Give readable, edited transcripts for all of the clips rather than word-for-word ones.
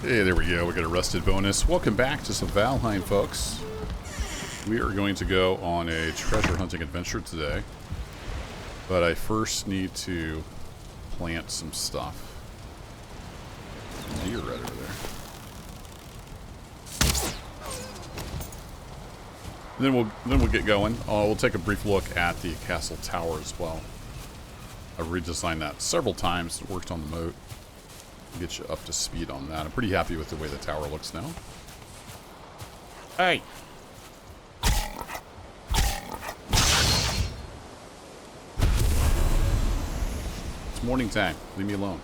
Hey, there we go. We got a rusted bonus. Welcome back to some Valheim, folks. We are going to go on a treasure hunting adventure today. But I first need to plant some stuff. Deer right over there. And then we'll get going. We'll take a brief look at the castle tower as well. I've redesigned that several times. It worked on the moat. Get you up to speed on that. I'm pretty happy with the way the tower looks now. Hey! It's morning time. Leave me alone.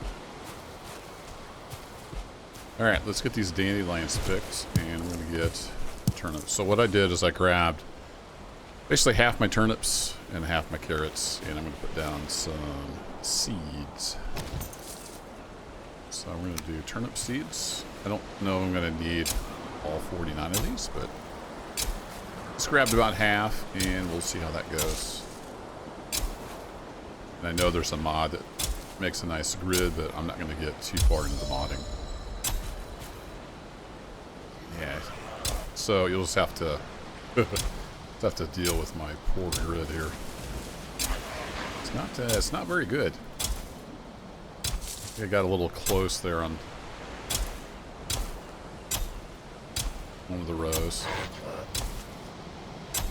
Alright, let's get these dandelions picked, and we're going to get turnips. So what I did is I grabbed basically half my turnips and half my carrots, and I'm going to put down some seeds. So we're going to do turnip seeds. I don't know if I'm going to need all 49 of these, but just grabbed about half, and we'll see how that goes. And I know there's a mod that makes a nice grid, but I'm not going to get too far into the modding. Yeah. So you'll just have to deal with my poor grid here. It's not very good. I got a little close there on one of the rows.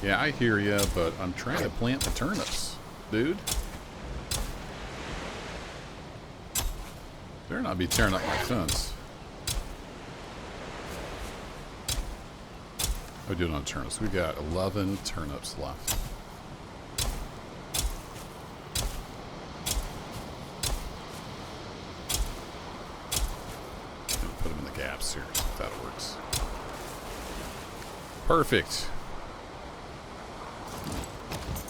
Yeah, I hear you, but I'm trying to plant the turnips, dude. Better not be tearing up my fence. How are we doing on turnips? We got 11 turnips left. Put them in the gaps here, see if that works. Perfect.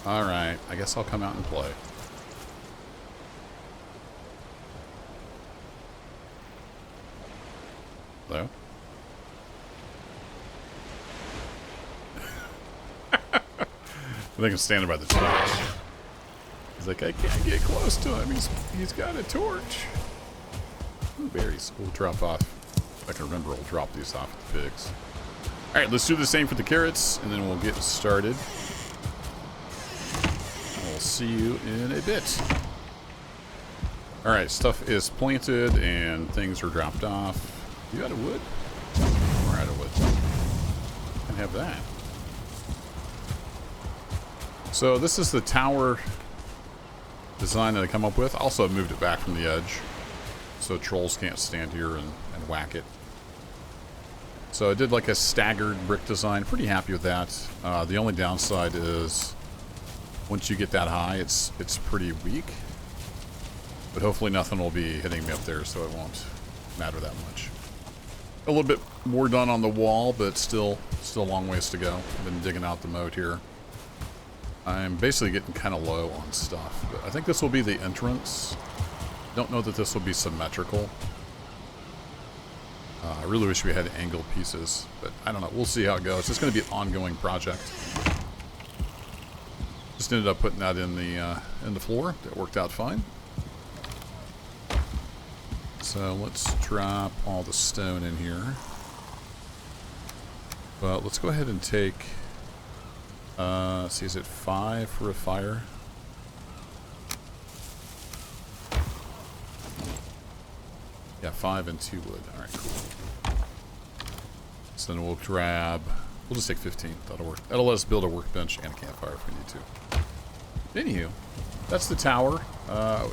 Alright, I guess I'll come out and play. Hello? I think I'm standing by the torch. He's like, I can't get close to him. He's got a torch. Blueberries. We'll drop off. If I can remember, we'll drop these off at the pigs. Alright, let's do the same for the carrots, and then we'll get started. We'll see you in a bit. Alright, stuff is planted, and things are dropped off. You out of wood? We're out of wood. Can have that. So this is the tower design that I come up with. Also, I moved it back from the edge, so trolls can't stand here and whack it. So I did like a staggered brick design. Pretty happy with that. The only downside is once you get that high, it's pretty weak. But hopefully nothing will be hitting me up there, so it won't matter that much. A little bit more done on the wall, but still a long ways to go. I've been digging out the moat here. I'm basically getting kind of low on stuff, but I think this will be the entrance. Don't know that this will be symmetrical. I really wish we had angled pieces, but I don't know. We'll see how it goes. It's going to be an ongoing project. Just ended up putting that in the floor. That worked out fine. So let's drop all the stone in here. But let's go ahead and take... see, is it 5 for a fire? Yeah, 5 and 2 wood. Alright, cool. So then we'll just take 15. That'll work. That'll let us build a workbench and a campfire if we need to. Anywho, that's the tower.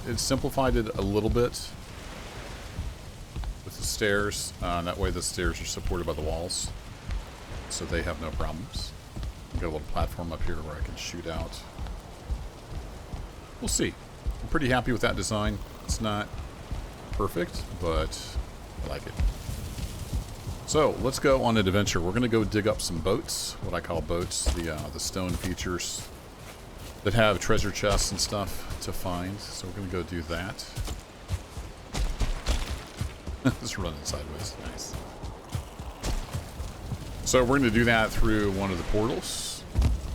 It simplified it a little bit with the stairs. That way the stairs are supported by the walls, so they have no problems. Got a little platform up here where I can shoot out. We'll see. I'm pretty happy with that design. It's not perfect, but I like it. So let's go on an adventure. We're going to go dig up some boats. What I call boats, the stone features that have treasure chests and stuff to find. So we're going to go do that. Just running sideways. Nice. So we're going to do that through one of the portals.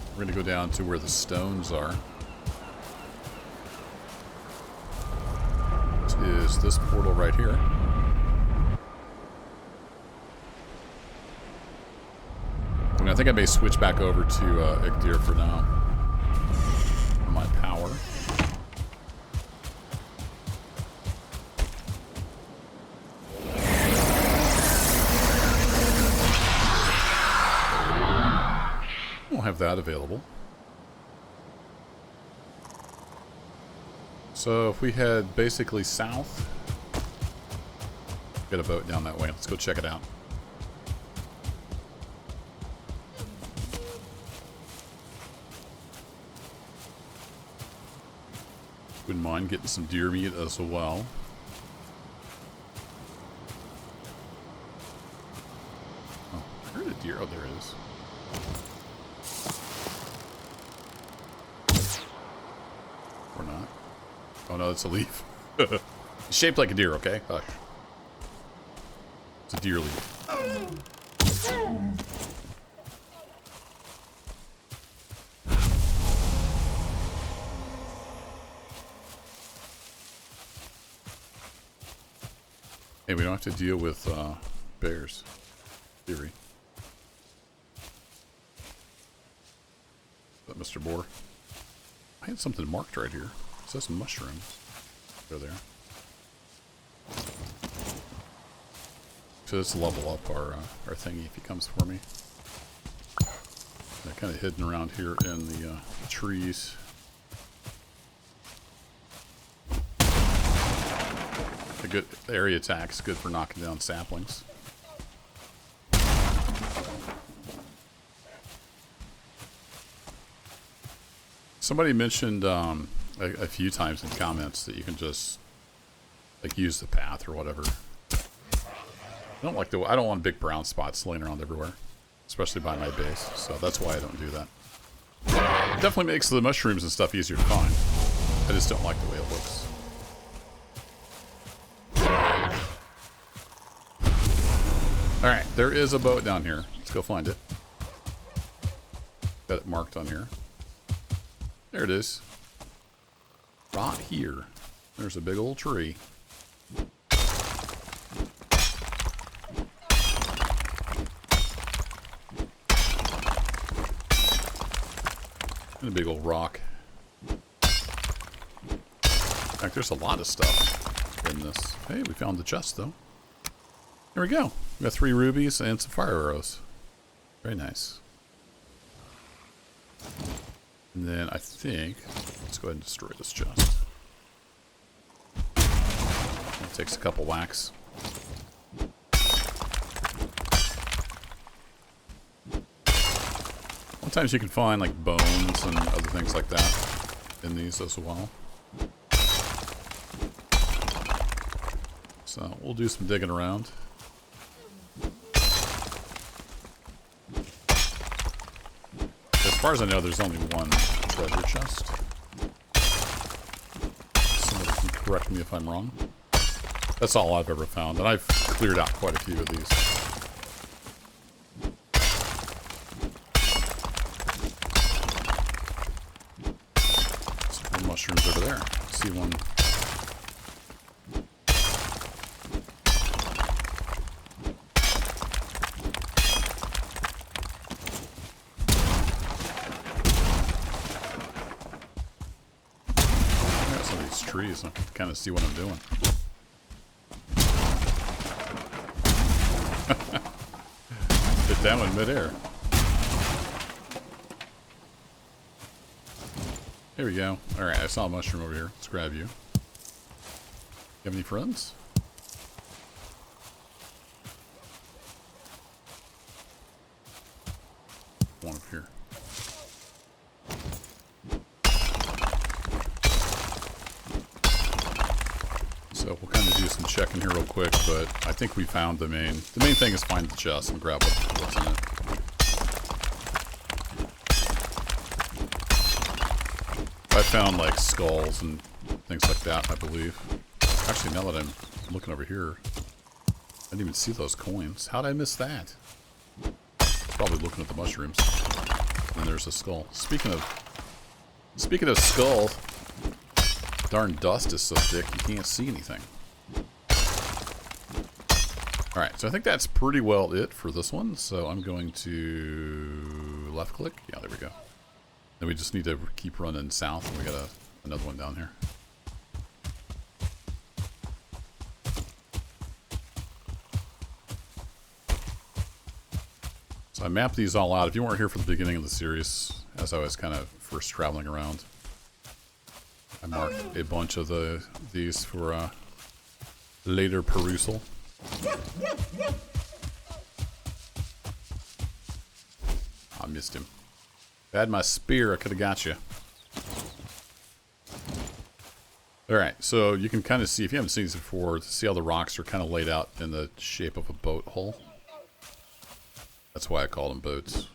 We're going to go down to where the stones are. Which is this portal right here. mean, I think I may switch back over to Igdir for now. My power. We'll have that available. So if we head basically south, get a boat down that way. Let's go check it out. Wouldn't mind getting some deer meat as well. Oh, I heard a deer. Oh, there it is. Or not. Oh no, it's a leaf. It's shaped like a deer, okay? Hush. It's a deer leaf. Hey, we don't have to deal with bears. Theory. Is that Mr. Boar? I had something marked right here. It says mushrooms. Go there. So let's level up our thingy if he comes for me. They're kind of hidden around here in the trees. A good area attack is good for knocking down saplings. Somebody mentioned a few times in comments that you can just like use the path or whatever. I don't want big brown spots laying around everywhere, especially by my base. So that's why I don't do that. It definitely makes the mushrooms and stuff easier to find. I just don't like the way it looks. Alright, there is a boat down here. Let's go find it. Got it marked on here. There it is. Right here. There's a big old tree. And a big old rock. In fact, there's a lot of stuff in this. Hey, we found the chest, though. There we go. We got 3 rubies and some fire arrows. Very nice. And then I think... Let's go ahead and destroy this chest. It takes a couple whacks. Sometimes you can find like bones and other things like that in these as well. So we'll do some digging around. As far as I know, there's only one treasure chest. Somebody can correct me if I'm wrong. That's all I've ever found, and I've cleared out quite a few of these. Some more mushrooms over there. See one. Trees, I can kind of see what I'm doing. Hit that one midair. Here we go. Alright, I saw a mushroom over here. Let's grab you. You have any friends? One up here. So we'll kind of do some checking here real quick, but I think we found the main thing is find the chest and grab what's in it. I found like skulls and things like that, I believe. Actually, now that I'm looking over here, I didn't even see those coins. How'd I miss that? Probably looking at the mushrooms. And there's a skull. Speaking of skull, darn dust is so thick you can't see anything. Alright, so I think that's pretty well it for this one. So I'm going to left click. Yeah, there we go. Then we just need to keep running south. We got another one down here. So I mapped these all out. If you weren't here for the beginning of the series, as I was kind of first traveling around, I marked a bunch of these for later perusal. I missed him. If I had my spear, I could have got you. Alright, so you can kind of see, if you haven't seen these before, see how the rocks are kind of laid out in the shape of a boat hull. That's why I call them boats.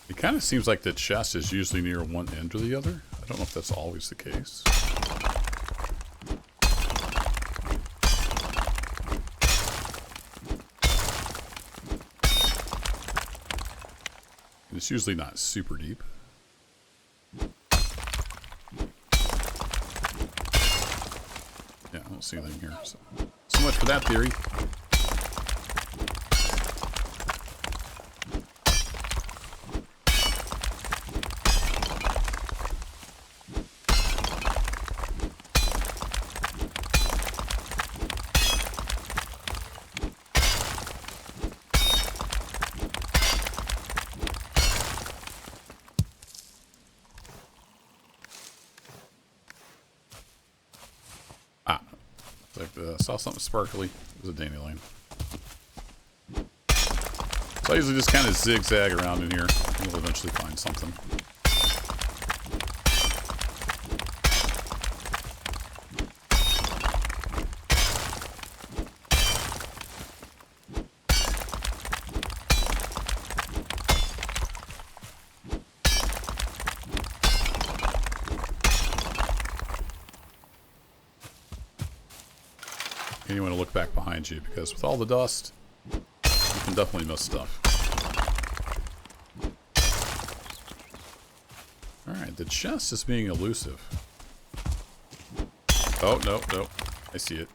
It kind of seems like the chest is usually near one end or the other. I don't know if that's always the case. It's usually not super deep. Yeah, I don't see anything here. So much for that theory. Saw something sparkly. It was a dandelion. So I usually just kind of zigzag around in here. You'll eventually find something. And you want to look back behind you, because with all the dust, you can definitely miss stuff. Alright, the chest is being elusive. Oh, no, no. I see it.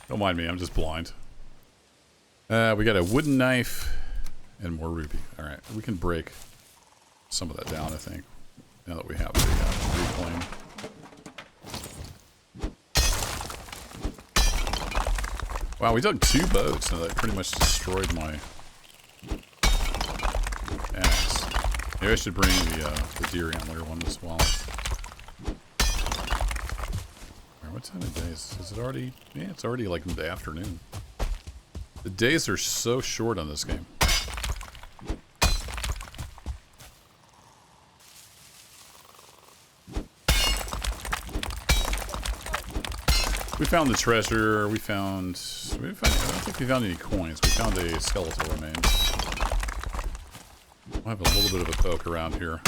Don't mind me, I'm just blind. We got a wooden knife and more ruby. Alright, we can break some of that down, I think, now that we have the reclaim. Wow, we dug 2 boats, and that pretty much destroyed my axe. Maybe I should bring the deer antler one as well. Alright, what time of day is it already? Yeah, it's already like in the afternoon. The days are so short on this game. We found the treasure. I don't think we found any coins. We found a skeletal remains. We'll have a little bit of a poke around here.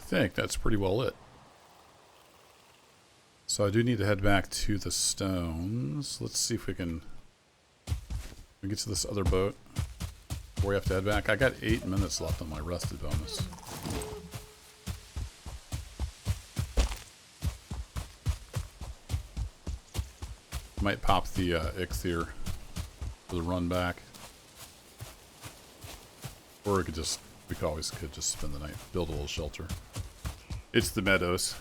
I think that's pretty well it. So I do need to head back to the stones. Let's see if we can get to this other boat before we have to head back. I got 8 minutes left on my rested bonus. Might pop the Ichthyr for the run back. Or we could always just spend the night, build a little shelter. It's the meadows.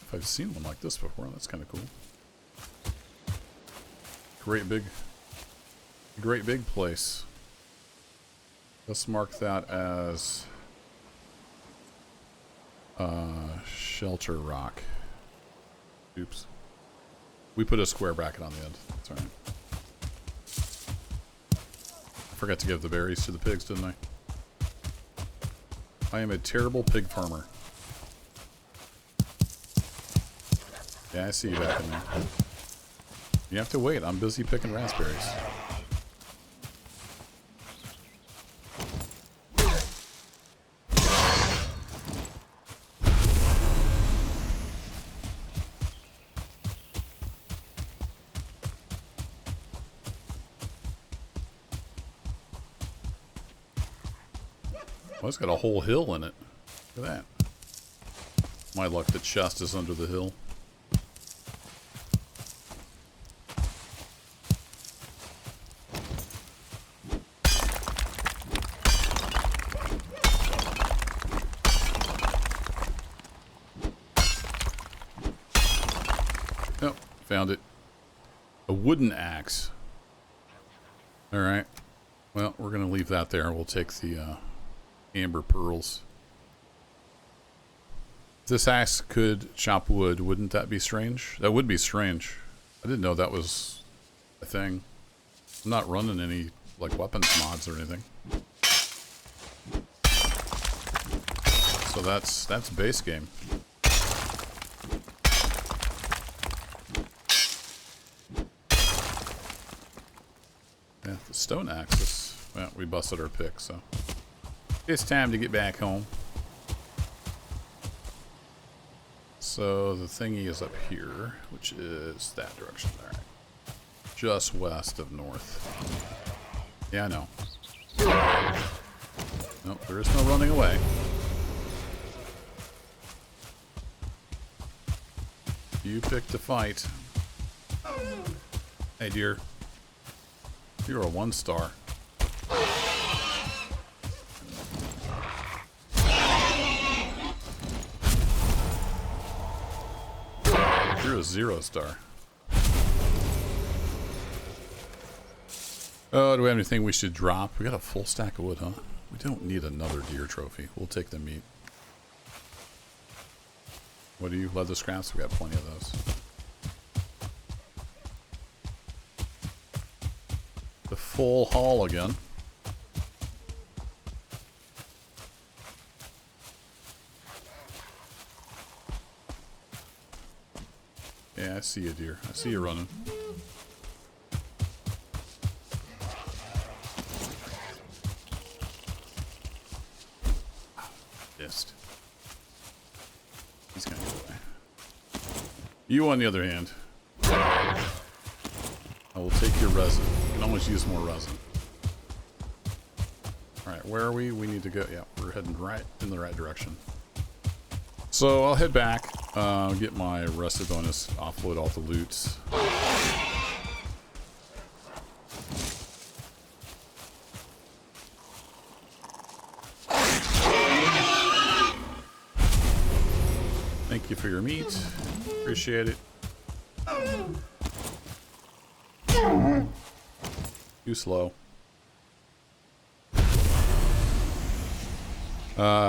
If I've seen one like this before, that's kind of cool. Great big place. Let's mark that as shelter rock. Oops. We put a square bracket on the end. That's alright. forgot to give the berries to the pigs, didn't I? I am a terrible pig farmer. Yeah, I see you back in there. You have to wait. I'm busy picking raspberries. Well, it's got a whole hill in it. Look at that. My luck, the chest is under the hill. Oh, found it. A wooden axe. Alright. Well, we're going to leave that there. We'll take the amber pearls. If this axe could chop wood, wouldn't that be strange? That would be strange. I didn't know that was a thing. I'm not running any like weapons mods or anything. So that's base game. Yeah, the stone axe. Well, we busted our pick, so it's time to get back home. So the thingy is up here, which is that direction. All right, just west of north. Yeah, I know. Nope, there is no running away. You picked a fight. Hey, dear. You're a 1-star. You're a 0-star. Oh, do we have anything we should drop? We got a full stack of wood, huh? We don't need another deer trophy. We'll take the meat. What do you? Leather scraps? We got plenty of those. The full haul again. Yeah, I see you, dear. I see you running. Missed. He's gonna go away. You, on the other hand, I will take your resin. You can always use more resin. Alright, where are we? We need to go. Yeah, we're heading right in the right direction. So I'll head back, get my rested bonus, offload all the loots. Thank you for your meat. Appreciate it. Too slow.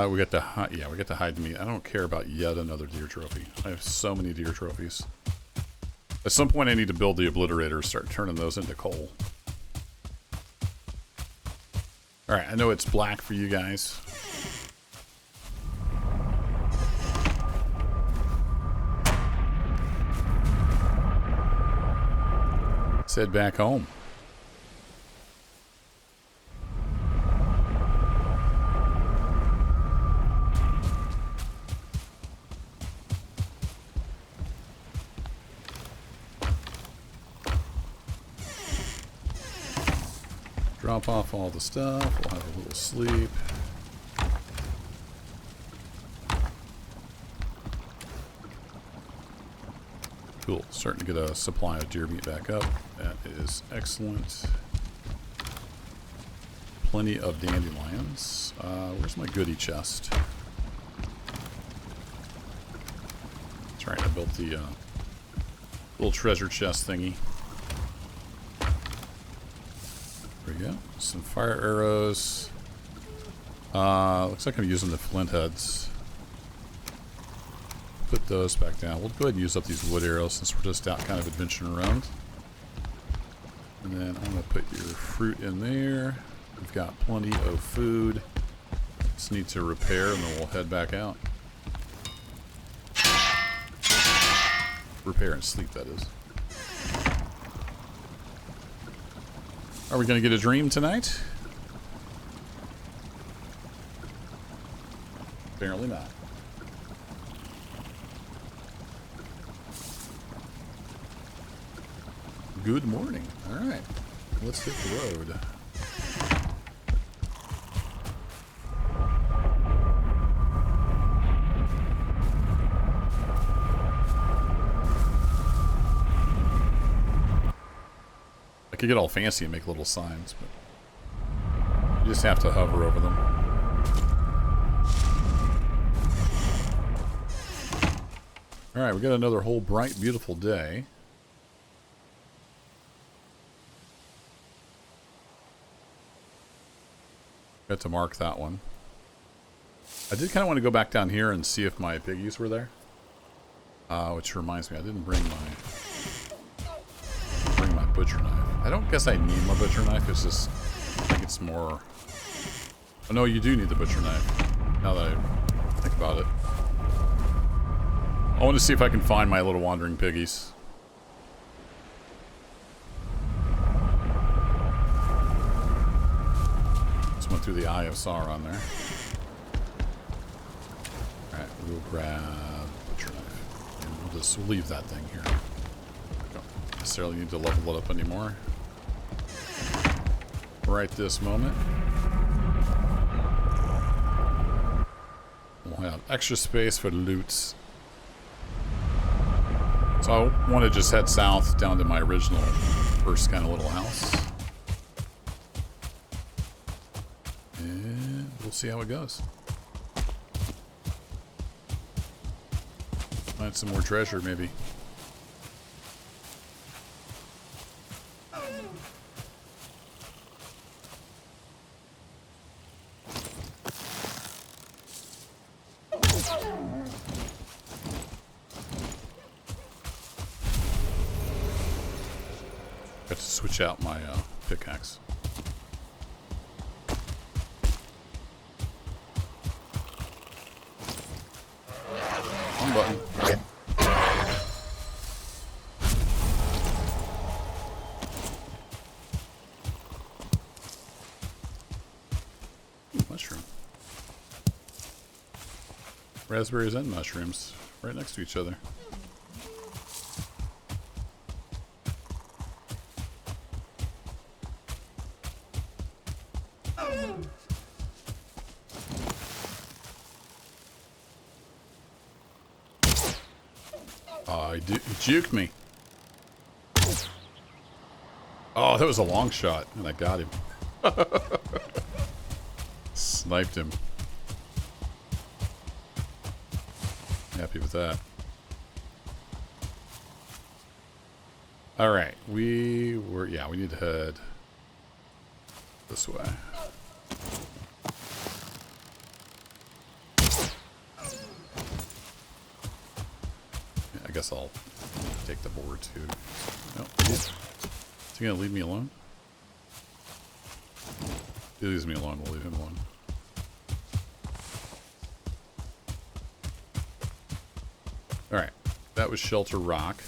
We got to we got to hide the meat. I don't care about yet another deer trophy. I have so many deer trophies. At some point I need to build the obliterators, start turning those into coal. Alright, I know it's black for you guys. Let's head back home. Drop off all the stuff. We'll have a little sleep. Cool. Starting to get a supply of deer meat back up. That is excellent. Plenty of dandelions. Where's my goodie chest? That's right. I built the little treasure chest thingy. There we go. Some fire arrows. Looks like I'm using the flint heads. Put those back down. We'll go ahead and use up these wood arrows since we're just out kind of adventuring around. And then I'm going to put your fruit in there. We've got plenty of food. Just need to repair and then we'll head back out. Repair and sleep, that is. Are we going to get a dream tonight? Apparently not. Good morning. Alright. Let's hit the road. I could get all fancy and make little signs, but you just have to hover over them. Alright, we got another whole bright, beautiful day. Got to mark that one. I did kind of want to go back down here and see if my piggies were there. Which reminds me, I didn't bring my butcher knife. I don't guess I need my butcher knife. It's just, I think it's more... Oh no, you do need the butcher knife. Now that I think about it. I want to see if I can find my little wandering piggies. Just went through the Eye of Sauron there. Alright, we'll grab butcher knife. And we'll just leave that thing here. Don't necessarily need to level it up anymore. Right this moment. We'll have extra space for loots. So I want to just head south down to my original first kind of little house. And we'll see how it goes. Find some more treasure, maybe. Got to switch out my pickaxe. One button. Ooh, mushroom. Raspberries and mushrooms right next to each other. He juked me. Oh, that was a long shot, and I got him. Sniped him. Happy with that. Alright, we need to head this way. I guess I'll take the board too. No, is he gonna leave me alone? If he leaves me alone, we'll leave him alone. Alright, that was Shelter Rock.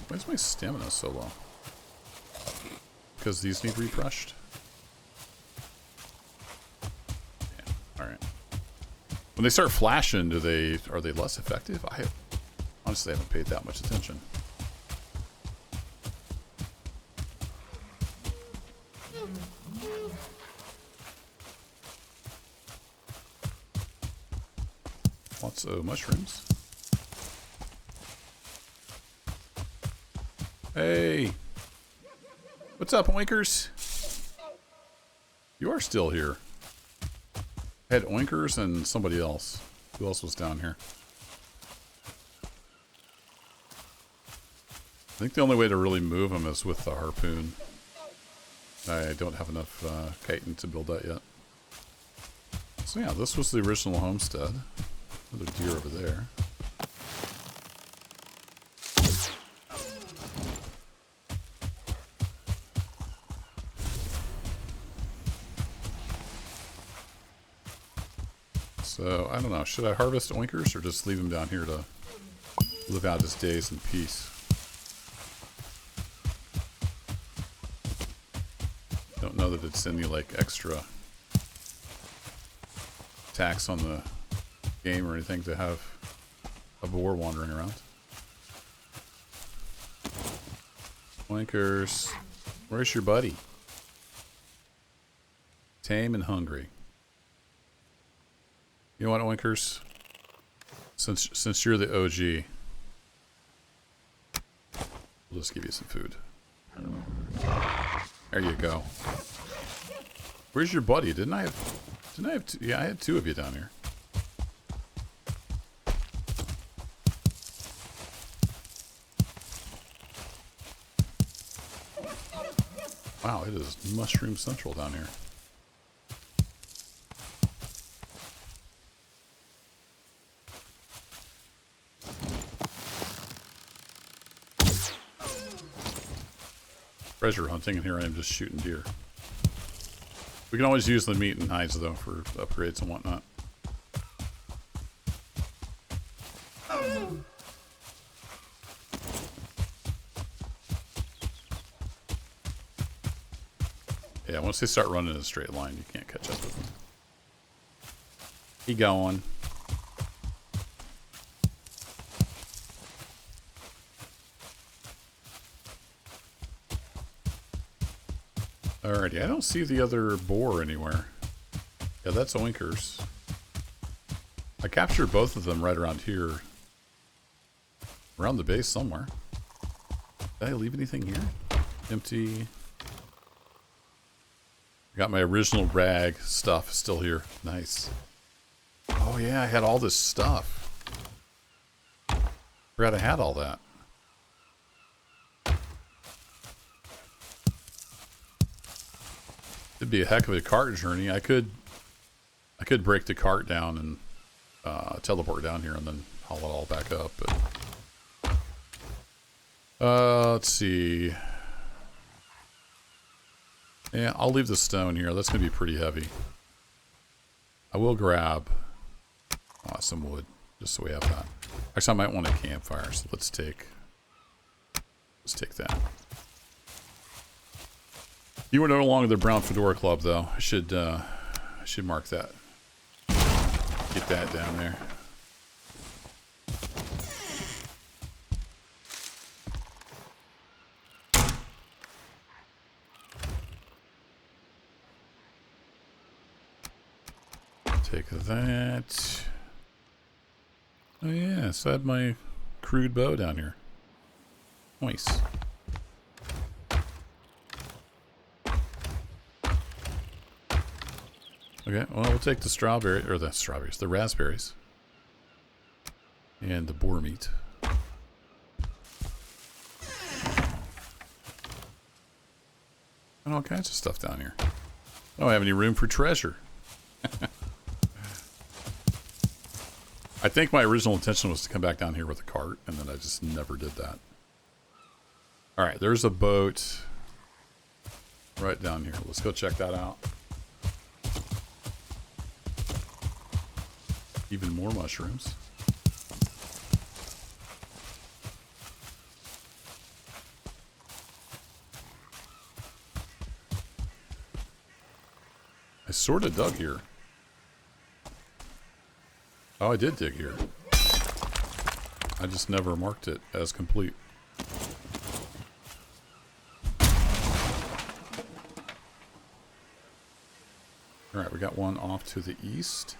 Why is my stamina so low? Because these need refreshed? When they start flashing, are they less effective? I honestly haven't paid that much attention. Lots of mushrooms. Hey! What's up, oinkers? You are still here. I had oinkers and somebody else. Who else was down here? I think the only way to really move them is with the harpoon. I don't have enough chitin to build that yet. So yeah, this was the original homestead. Another deer over there. So, I don't know. Should I harvest oinkers or just leave him down here to live out his days in peace? Don't know that it's any, like, extra tax on the game or anything to have a boar wandering around. Oinkers. Where's your buddy? Tame and hungry. You know what, Oinkers? Since you're the OG, we'll just give you some food. There you go. Where's your buddy? Didn't I have two? Yeah, I had two of you down here. Wow, it is mushroom central down here. Treasure hunting, and here I am just shooting deer. We can always use the meat and hides, though, for upgrades and whatnot. Yeah, once they start running in a straight line, you can't catch up with them. Keep going. Alrighty, I don't see the other boar anywhere. Yeah, that's oinkers. I captured both of them right around here. Around the base somewhere. Did I leave anything here? Empty. Got my original rag stuff still here. Nice. Oh yeah, I had all this stuff. Forgot I had all that. It'd be a heck of a cart journey. I could break the cart down and teleport down here and then haul it all back up. But let's see. Yeah, I'll leave the stone here. That's gonna be pretty heavy. I will grab some wood just so we have that. Actually, I might want a campfire. So let's take that. You are no longer the Brown Fedora Club, though. I should mark that. Get that down there. Take that. Oh yeah, so I have my crude bow down here. Nice. Okay, well, we'll take the the raspberries. And the boar meat. And all kinds of stuff down here. I don't have any room for treasure. I think my original intention was to come back down here with a cart, and then I just never did that. Alright, there's a boat right down here. Let's go check that out. Even more mushrooms. I sort of dug here. Oh, I did dig here. I just never marked it as complete. Alright, we got one off to the east.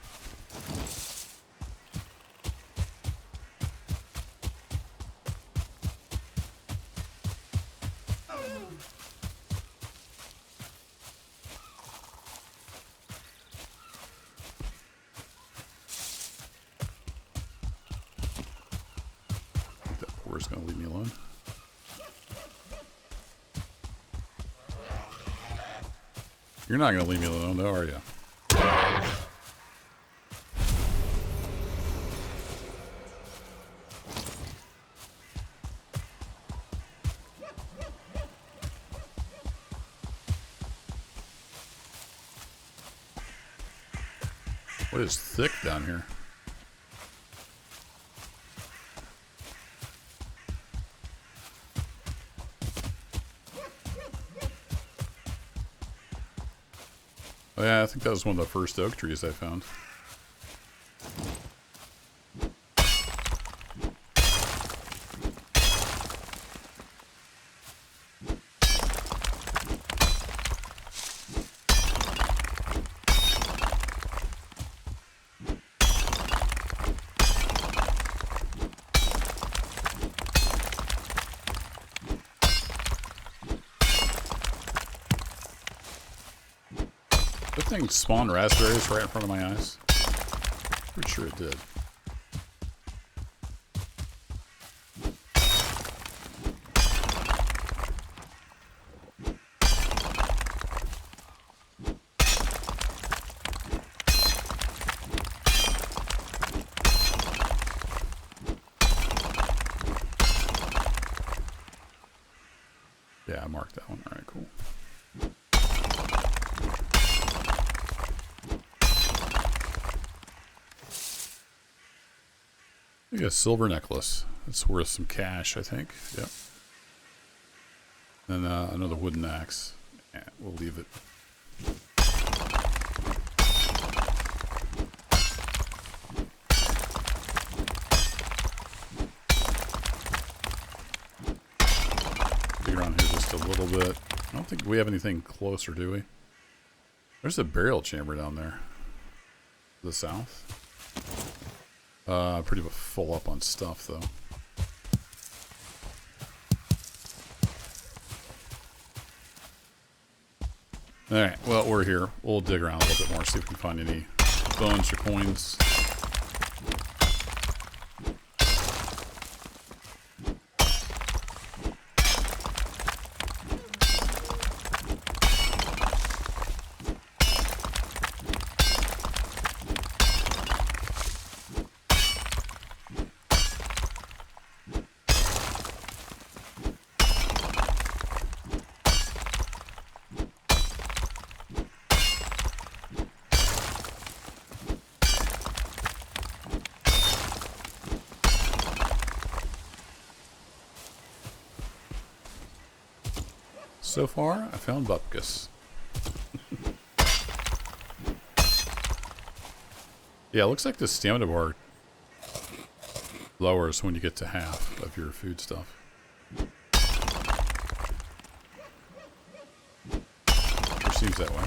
Gonna leave me alone. You're not gonna leave me alone, though, are you? What is thick down here? Oh yeah, I think that was one of the first oak trees I found. That thing spawned raspberries right in front of my eyes. Pretty sure it did. Yeah, I marked that one. All right, cool. We got a silver necklace. That's worth some cash, I think. Yep. And another wooden axe. Yeah, we'll leave it. Dig around here just a little bit. I don't think we have anything closer, do we? There's a burial chamber down there. To the south. Pretty full up on stuff, though. Alright, well, we're here. We'll dig around a little bit more, see if we can find any bones or coins. So far, I found bupkis. Yeah, it looks like the stamina bar lowers when you get to half of your food stuff. Sure seems that way.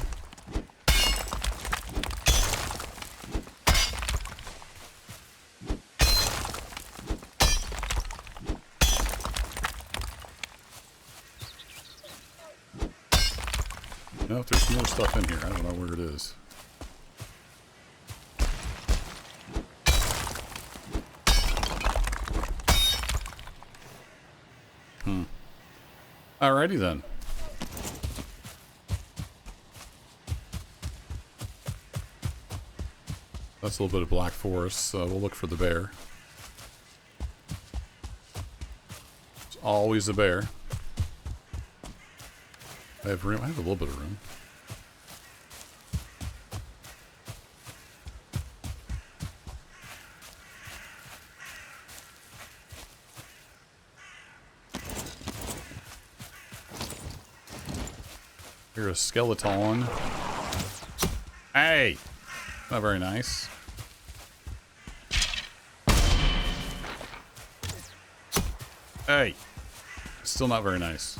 No, if there's more stuff in here, I don't know where it is. Alrighty then. That's a little bit of black forest, so we'll look for the bear. It's always a bear. I have room. I have a little bit of room. Here's a skeleton. Hey! Not very nice. Hey! Still not very nice.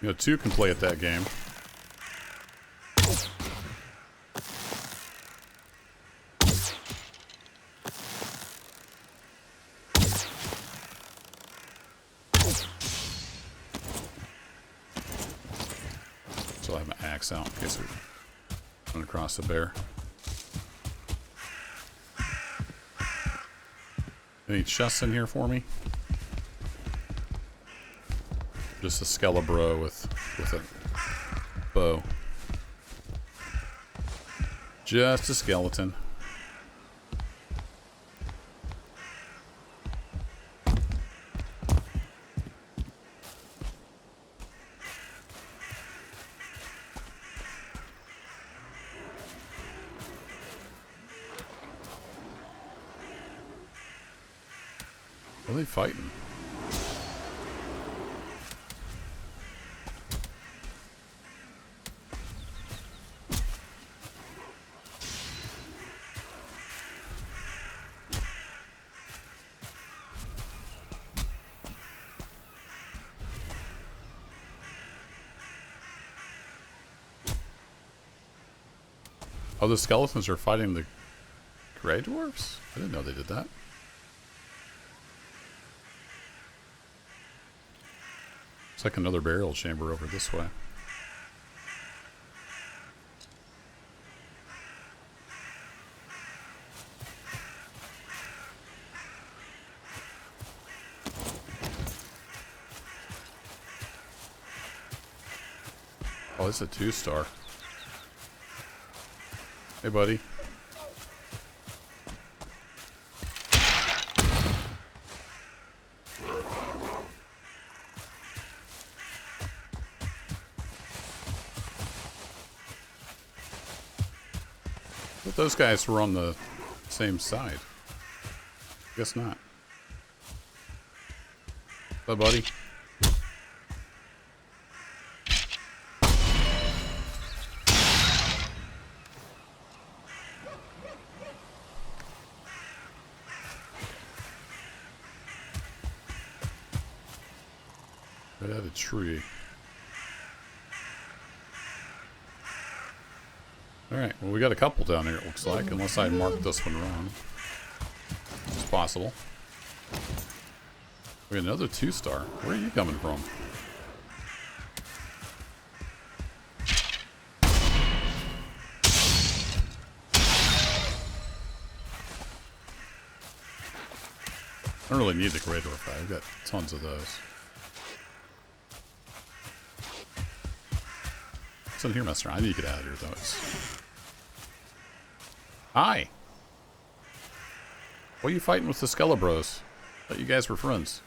You know, two can play at that game. So I have my axe out in case we run across the bear. Any chests in here for me? Just a skelebro with a bow. Just a skeleton. What are they fighting? Oh, the skeletons are fighting the Grey Dwarfs? I didn't know they did that. It's like another burial chamber over this way. Oh, it's a 2-star. Hey, buddy. But those guys were on the same side. Guess not. Bye, buddy. Right at a tree. Alright, well, we got a couple down here, it looks like, unless I marked this one wrong. It's possible. We got another 2-star. Where are you coming from? I don't really need the Grey Dwarf guy. I've got tons of those. What's in here, Master? I need to get out of here, though. Hi! What are you fighting with the Skelebros? I thought you guys were friends.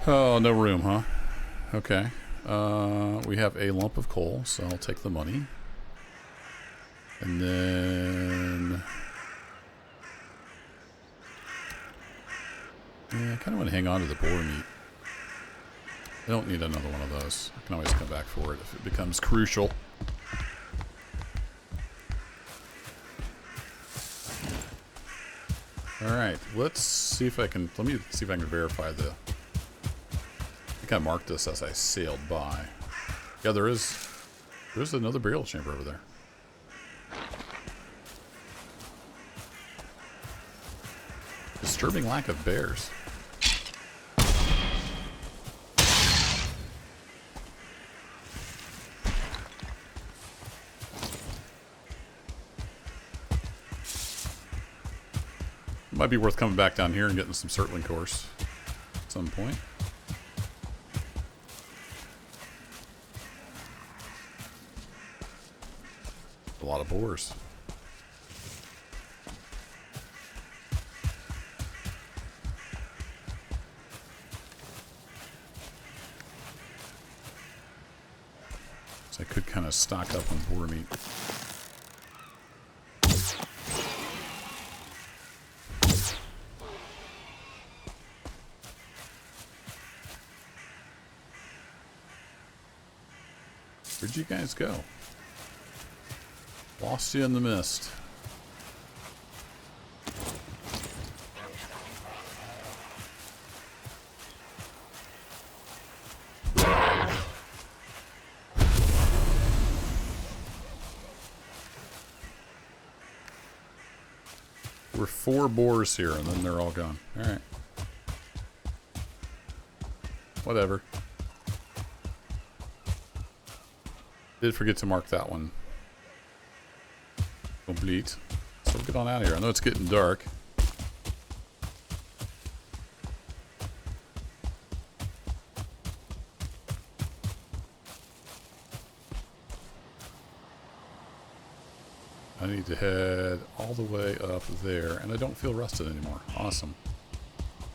Oh, no room, huh? Okay. We have a lump of coal, so I'll take the money. And then... yeah, I kind of want to hang on to the boar meat. I don't need another one of those. I can always come back for it if it becomes crucial. Alright, let's see if I can... let me see if I can verify the... I think I marked this as I sailed by. Yeah, there's another burial chamber over there. Disturbing lack of bears. Might be worth coming back down here and getting some circling course at some point. A lot of boars. So I could kind of stock up on boar meat. Where'd you guys go? Lost you in the mist. We're 4 boars here, and then they're all gone. Alright. Whatever. Did forget to mark that one complete. So we'll get on out of here. I know it's getting dark. I need to head all the way up there, and I don't feel rusted anymore. Awesome.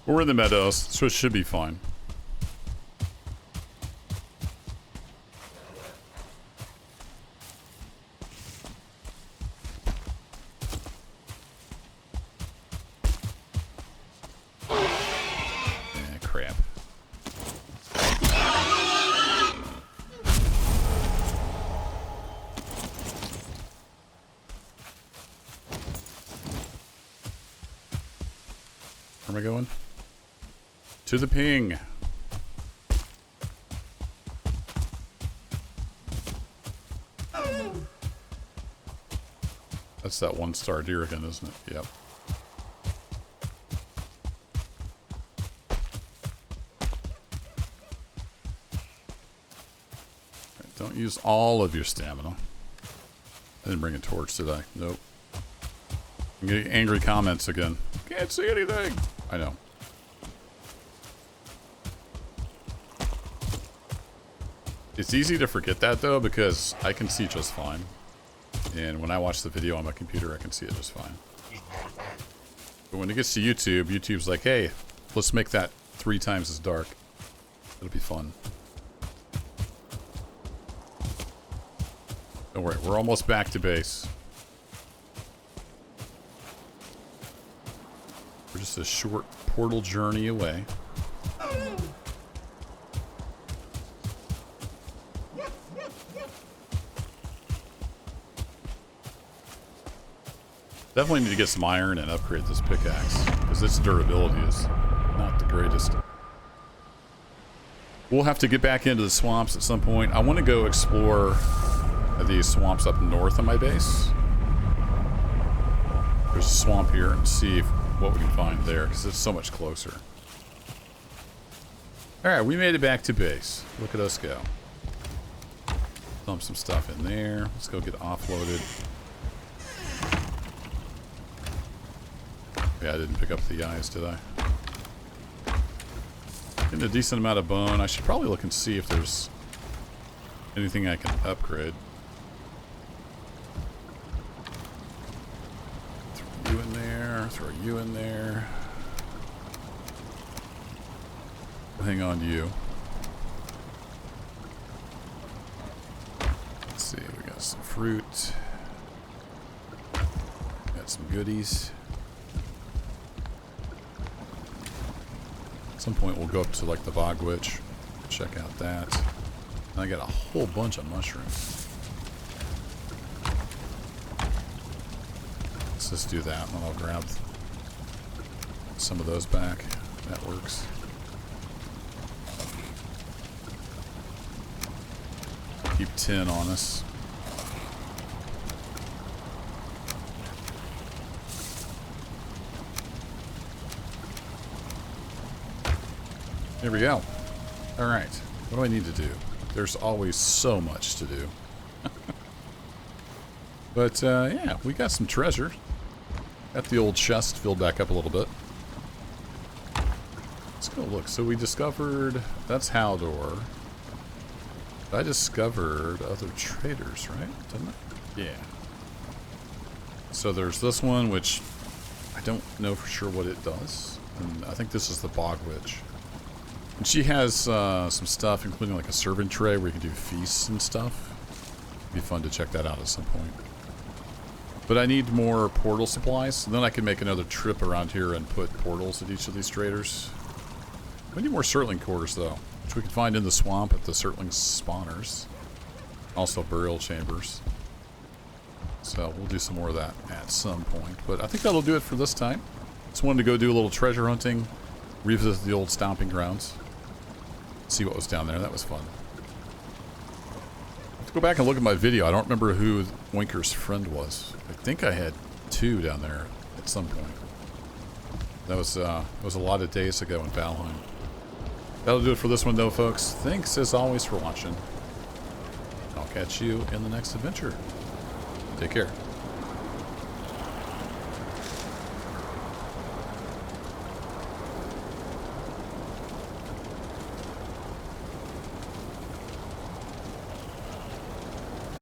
We're in the meadows, so it should be fine. Where am I going? To the ping. That's that 1-star deer again, isn't it? Yep. Right, don't use all of your stamina. I didn't bring a torch, did I? Nope. I'm getting angry comments again. Can't see anything. I know. It's easy to forget that though, because I can see just fine. And when I watch the video on my computer, I can see it just fine. But when it gets to YouTube, YouTube's like, hey, let's make that 3 times as dark. It'll be fun. Don't worry, we're almost back to base. We're just a short portal journey away. Definitely need to get some iron and upgrade this pickaxe, because its durability is not the greatest. We'll have to get back into the swamps at some point. I want to go explore these swamps up north of my base. There's a swamp here, and see what we can find there, because it's so much closer. Alright, we made it back to base. Look at us go. Dump some stuff in there. Let's go get offloaded. Yeah, I didn't pick up the eyes, did I? Getting a decent amount of bone. I should probably look and see if there's anything I can upgrade. Throw you in there. Throw you in there. Hang on to you. Let's see. We got some fruit. Got some goodies. At some point we'll go up to like the bog witch, check out that. And I got a whole bunch of mushrooms. Let's just do that, and then I'll grab some of those back. That works. Keep 10 on us. Here we go. Alright. What do I need to do? There's always so much to do. But, yeah, we got some treasure. Got the old chest filled back up a little bit. Let's go look. So we discovered... That's Haldor. I discovered other traders, right? Didn't I? Yeah. So there's this one, which I don't know for sure what it does. And I think this is the bog witch. And she has some stuff, including like a servant tray where you can do feasts and stuff. It'd be fun to check that out at some point. But I need more portal supplies. And then I can make another trip around here and put portals at each of these traders. We need more Surtling cores, though, which we can find in the swamp at the Surtling spawners. Also burial chambers. So we'll do some more of that at some point. But I think that'll do it for this time. Just wanted to go do a little treasure hunting. Revisit the old stomping grounds. See what was down there. That was fun. Let's go back and look at my video. I don't remember who Winker's friend was. I think I had 2 down there at some point. That was a lot of days ago in Valheim. That'll do it for this one, though, folks. Thanks, as always, for watching. I'll catch you in the next adventure. Take care.